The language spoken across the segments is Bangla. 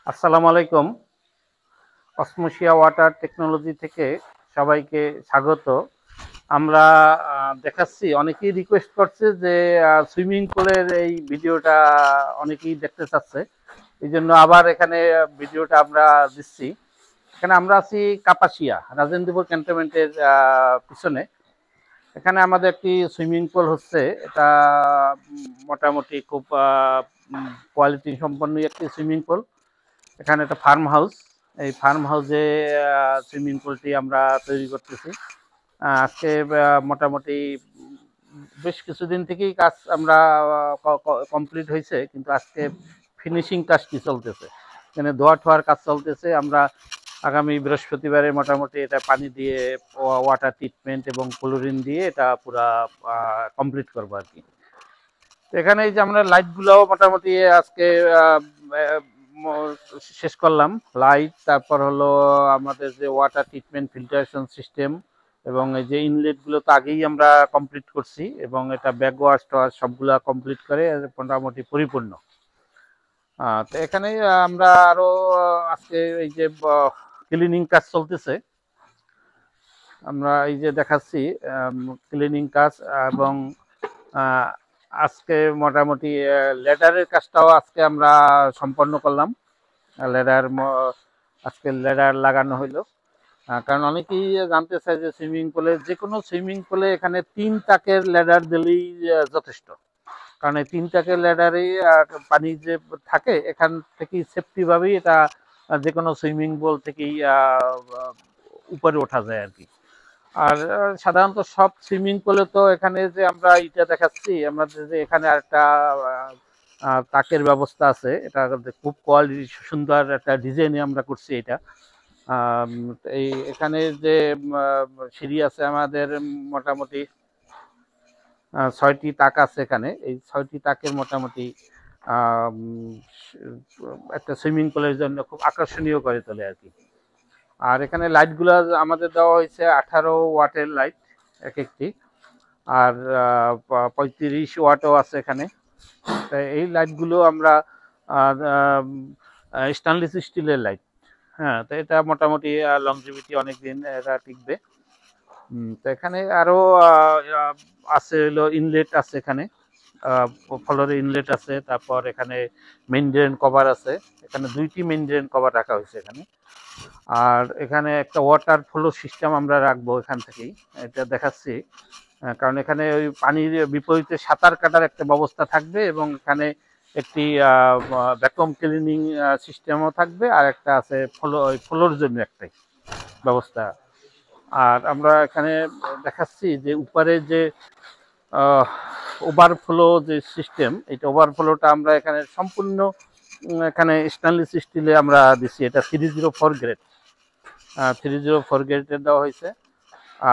আসসালামু আলাইকুম। অসমোসিয়া ওয়াটার টেকনোলজি থেকে সবাইকে স্বাগত। আমরা দেখাচ্ছি, অনেকেই রিকোয়েস্ট করছে যে সুইমিং পুলের এই ভিডিওটা অনেকেই দেখতে চাচ্ছে। এই জন্য আবার এখানে ভিডিওটা আমরা দিচ্ছি। এখানে আমরা আছি কাপাসিয়া রাজেন্দ্রপুর ক্যান্টনমেন্টের পিছনে। এখানে আমাদের একটি সুইমিং পুল হচ্ছে। এটা মোটামুটি খুব কোয়ালিটি সম্পন্ন একটি সুইমিং পুল। এখানে একটা ফার্ম হাউস, এই ফার্ম হাউসে সুইমিং পুলটি আমরা তৈরি করতেছি। আজকে মোটামুটি বেশ কিছুদিন থেকেই কাজ আমরা কমপ্লিট হয়েছে, কিন্তু আজকে ফিনিশিং কাজটি চলতেছে। এখানে ধোয়া ঠোয়ার কাজ চলতেছে। আমরা আগামী বৃহস্পতিবারে মোটামুটি এটা পানি দিয়ে ওয়াটার ট্রিটমেন্ট এবং ক্লোরিন দিয়ে এটা পুরা কমপ্লিট করবো আর কি। এখানে এই যে আমরা লাইটগুলোও মোটামুটি আজকে শেষ করলাম। লাইট, তারপর হলো আমাদের যে ওয়াটার ট্রিটমেন্ট ফিল্টারেশন সিস্টেম, এবং এই যে ইনলেটগুলো তো আগেই আমরা কমপ্লিট করছি, এবং এটা ব্যাক ওয়াশ টাশ সবগুলা কমপ্লিট করে মোটামুটি পরিপূর্ণ। তো এখানে আমরা আরো আজকে এই যে ক্লিনিং কাজ চলতেছে, আমরা এই যে দেখাচ্ছি ক্লিনিং কাজ। এবং আজকে মোটামুটি লেডারের কাজটাও আজকে আমরা সম্পন্ন করলাম। লেডার আজকে লেডার লাগানো হইলো। কারণ অনেকেই জানতে চায় যে সুইমিং পুলে, যে কোনো সুইমিং পুলে এখানে 3 তাকের লেডার দিলেই যথেষ্ট। কারণ এই 3 তাকের লেডারে পানি যে থাকে, এখান থেকেই সেফটিভাবেই এটা যে কোনো সুইমিং পুল থেকেই উপরে ওঠা যায় আর কি। আর সাধারণত সব সুইমিং পুলে তো এখানে যে আমরা এটা দেখাচ্ছি, আমাদের যে এখানে আরেকটা তাকের ব্যবস্থা আছে, এটা খুব কোয়ালিটি সুন্দর একটা ডিজাইনে আমরা করছি এটা। এই এখানে যে সিঁড়ি আছে আমাদের মোটামুটি 6টি তাক আছে এখানে। এই 6টি তাকের মোটামুটি একটা সুইমিং পুলের জন্য খুব আকর্ষণীয় করে তোলে আর কি। আর এখানে লাইটগুলো আমাদের দেওয়া হয়েছে 18 ওয়াটের লাইট এক একটি, আর 35 ওয়াটও আছে এখানে। এই লাইটগুলো আমরা স্টেনলেস স্টিলের লাইট। হ্যাঁ, তো এটা মোটামুটি লংজিভিটি অনেকদিন এটা টিকবে। তো এখানে আরো আছে হলো ইনলেট আছে এখানে, ফ্লোরে ইনলেট আছে। তারপর এখানে মেইন ড্রেন কভার আছে। এখানে 2টি মেইন ড্রেন কভার রাখা হয়েছে এখানে। আর এখানে একটা ওয়াটার ফ্লো সিস্টেম আমরা রাখবো এখান থেকেই, এটা দেখাচ্ছি। কারণ এখানে ওই পানির বিপরীতে সাঁতার কাটার একটা ব্যবস্থা থাকবে, এবং এখানে একটি ভ্যাকুয়াম ক্লিনিং সিস্টেমও থাকবে, আর একটা আছে ফ্লোর জন্য একটাই ব্যবস্থা। আর আমরা এখানে দেখাচ্ছি যে উপরে যে ওভারফ্লো যে সিস্টেম, এটা ওভারফ্লোটা আমরা এখানে সম্পূর্ণ এখানে স্টেনলেস স্টিলে আমরা দিচ্ছি। এটা 304 গ্রেড, 304 গ্রেডের দেওয়া হয়েছে।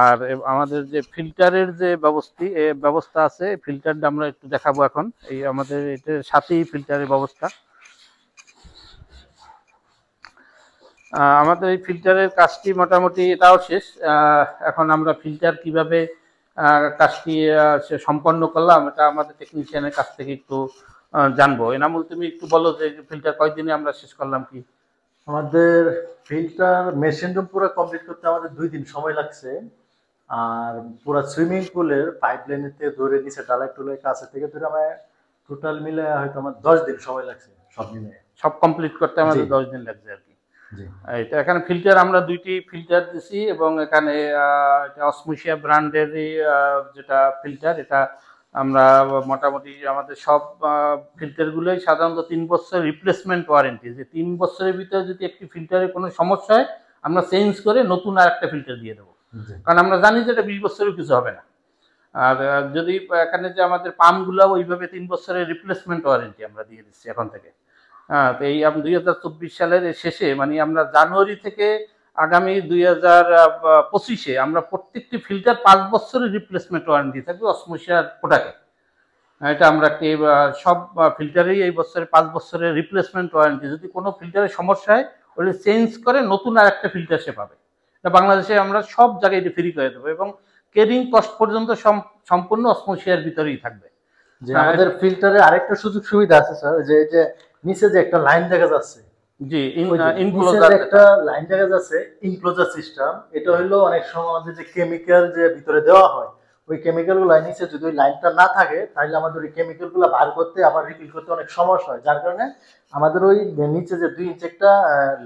আর আমাদের যে ফিল্টারের যে ব্যবস্থা আছে, ফিল্টারটা আমরা একটু দেখাবো এখন। এই আমাদের এটার সাথেই ফিল্টারের ব্যবস্থা। আমাদের এই ফিল্টারের কাজটি মোটামুটি এটাও শেষ। এখন আমরা ফিল্টার কিভাবে কাজটি সম্পন্ন করলাম, এটা আমাদের টেকনিশিয়ানের কাছ থেকে একটু জানবো। এনামুল, তুমি একটু বলো যে ফিল্টার কয়দিনে আমরা শেষ করলাম কি? আমাদের ফিল্টার মেশিন রুম পুরো কমপ্লিট করতে আমাদের 2 দিন সময় লাগছে। আর পুরো সুইমিং পুলের পাইপলাইনের থেকে ধরে নিচে ঢালাই টুলাই কাছে থেকে ধরে আমার টোটাল মিলে হয়তো আমার 10 দিন সময় লাগছে সব মিলে। সব কমপ্লিট করতে আমাদের 10 দিন লাগছে আর কি। এটা এখানে ফিল্টার আমরা 2টি ফিল্টার দিছি, এবং এখানে এটা অসমোসিয়া ব্র্যান্ডেরই যেটা ফিল্টার, এটা আমরা মোটামুটি আমাদের সব ফিল্টারগুলোই সাধারণত 3 বছর রিপ্লেসমেন্ট ওয়ারেন্টি, যে 3 বছরের ভিতরে যদি একটি ফিল্টারে কোনো সমস্যা হয়, আমরা চেঞ্জ করে নতুন আর একটা ফিল্টার দিয়ে দেবো। কারণ আমরা জানি যে এটা 20 বছরেও কিছু হবে না। আর যদি এখানে যে আমাদের পাম্পগুলো ওইভাবে 3 বছরের রিপ্লেসমেন্ট ওয়ারেন্টি আমরা দিয়ে দিচ্ছি এখন থেকে। হ্যাঁ, তো এই 2024 সালের শেষে, মানে আমরা জানুয়ারি থেকে আগামী 2025-এ আমরা প্রত্যেকটি ফিল্টার 5 বছরের রিপ্লেসমেন্ট ওয়ারেন্টি থাকবে অসমোসিয়ার প্রোডাক্টে। এটা আমরা সব ফিল্টারেই এই বছরে 5 বছরের রিপ্লেসমেন্ট ওয়ারেন্টি। যদি কোনো ফিল্টারের সমস্যা হয়, ওটা চেঞ্জ করে নতুন আর একটা ফিল্টার সে পাবে। এটা বাংলাদেশে আমরা সব জায়গায় এটা ফ্রি করে দেবো, এবং কেরিং কস্ট পর্যন্ত সম্পূর্ণ অসমোসিয়ার ভিতরেই থাকবে। যে আমাদের ফিল্টারে আরেকটা সুযোগ সুবিধা আছে স্যার, যে নিচে যে একটা লাইন দেখা যাচ্ছে, জি, ওই যে নিচে ইনক্লোজার যে একটা লাইন দেখা যাচ্ছে ইনক্লোজার সিস্টেম, এটা হলো অনেক সময় আমাদের যে কেমিক্যাল যে ভিতরে দেওয়া হয়, ওই কেমিক্যাল গুলো নিচে যদি ওই লাইনটা না থাকে তাহলে আমাদের ওই কেমিক্যাল গুলো বার করতে আবার রিফিল করতে অনেক সমস্যা হয়, যার কারণে আমাদের ওই নিচে যে 2 ইঞ্চি একটা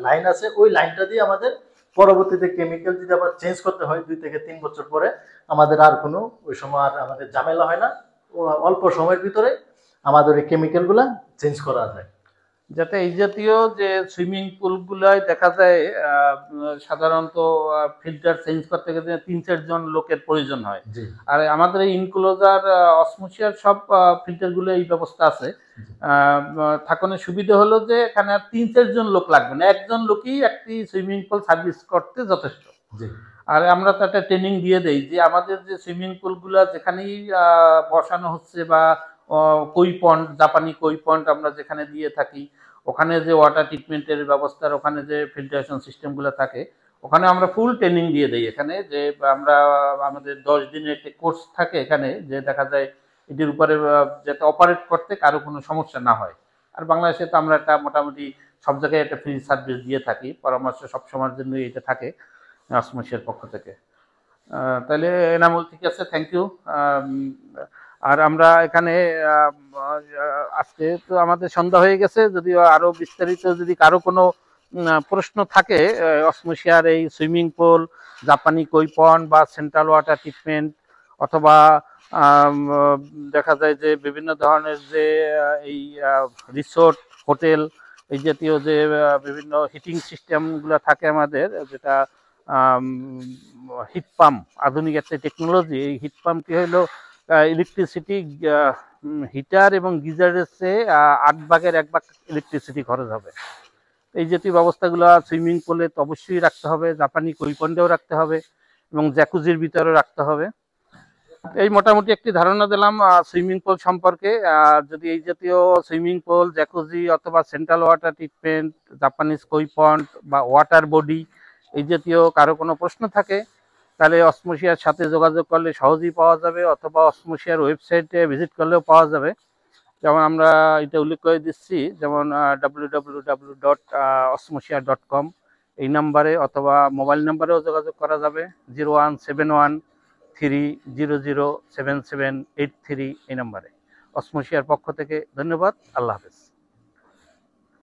লাইন আছে, ওই লাইনটা দিয়ে আমাদের পরবর্তীতে কেমিক্যাল যদি আবার চেঞ্জ করতে হয় 2 থেকে 3 বছর পরে, আমাদের আর কোনো ওই সময় আর আমাদের ঝামেলা হয় না। অল্প সময়ের ভিতরে আমাদের ওই কেমিক্যাল গুলা চেঞ্জ করা যায়। যাতে এই জাতীয় যে সুইমিং পুল গুলায় দেখা যায় সাধারণত ফিল্টার চেঞ্জ করতে গেলে 3-4 জন লোকের প্রয়োজন হয়। জি আর আমাদের এই ইনক্লোজার অসমোসিয়ার সব ফিল্টার গুলো এই ব্যবস্থা আছে। থাকানোর সুবিধা হলো যে এখানে আর 3-4 জন লোক লাগবে না, একজন লোকই একটি সুইমিং পুল সার্ভিস করতে যথেষ্ট। জি আর আমরা তো একটা ট্রেনিং দিয়ে দেই যে আমাদের যে সুইমিং পুলগুলো যেখানেই বসানো হচ্ছে বা কই পন্ড, জাপানি কই পন্ড আমরা যেখানে দিয়ে থাকি, ওখানে যে ওয়াটার ট্রিটমেন্টের ব্যবস্থার ওখানে যে ফিল্টারেশন সিস্টেমগুলো থাকে, ওখানে আমরা ফুল ট্রেনিং দিয়ে দিই এখানে, যে আমরা আমাদের 10 দিনের একটা কোর্স থাকে এখানে, যে দেখা যায় এটির উপরে যাতে অপারেট করতে কারো কোনো সমস্যা না হয়। আর বাংলাদেশে তো আমরা একটা মোটামুটি সব জায়গায় একটা ফ্রি সার্ভিস দিয়ে থাকি, পরামর্শ সবসময়ের জন্য এটা থাকে অসমোসিয়ার পক্ষ থেকে। তাহলে এনামুল ঠিক আছে, থ্যাংক ইউ। আর আমরা এখানে আজকে তো আমাদের সন্ধ্যা হয়ে গেছে, যদিও আরো বিস্তারিত যদি কারো কোনো প্রশ্ন থাকে অসমোসিয়ার এই সুইমিং পুল, জাপানি কই পন্ড বা সেন্ট্রাল ওয়াটার ট্রিটমেন্ট, অথবা দেখা যায় যে বিভিন্ন ধরনের যে এই রিসোর্ট, হোটেল, এই জাতীয় যে বিভিন্ন হিটিং সিস্টেমগুলো থাকে আমাদের, যেটা হিট পাম্প, আধুনিক একটা টেকনোলজি। এই হিট পাম্পটি হলো ইলেকট্রিসিটি, হিটার এবং গিজারের চেয়ে 8 ভাগের 1 ভাগ ইলেকট্রিসিটি খরচ হবে। এই জাতীয় ব্যবস্থাগুলো সুইমিং পুলে তো অবশ্যই রাখতে হবে, জাপানি কৈপন্ডেও রাখতে হবে এবং জ্যাকুজির ভিতরেও রাখতে হবে। এই মোটামুটি একটি ধারণা দিলাম সুইমিং পুল সম্পর্কে। যদি এই জাতীয় সুইমিং পুল, জ্যাকুজি অথবা সেন্ট্রাল ওয়াটার ট্রিটমেন্ট, জাপানিজ কই পন্ড বা ওয়াটার বডি, এই জাতীয় কারো কোনো প্রশ্ন থাকে, তাহলে অসমোসিয়ার সাথে যোগাযোগ করলে সহজেই পাওয়া যাবে, অথবা অসমোসিয়ার ওয়েবসাইটে ভিজিট করলেও পাওয়া যাবে। যেমন আমরা এটা উল্লেখ করে দিচ্ছি, যেমন www.osmosia.com এই নাম্বারে, অথবা মোবাইল নাম্বারেও যোগাযোগ করা যাবে 0171300778 এই নাম্বারে। অসমোসিয়ার পক্ষ থেকে ধন্যবাদ, আল্লাহ হাফেজ।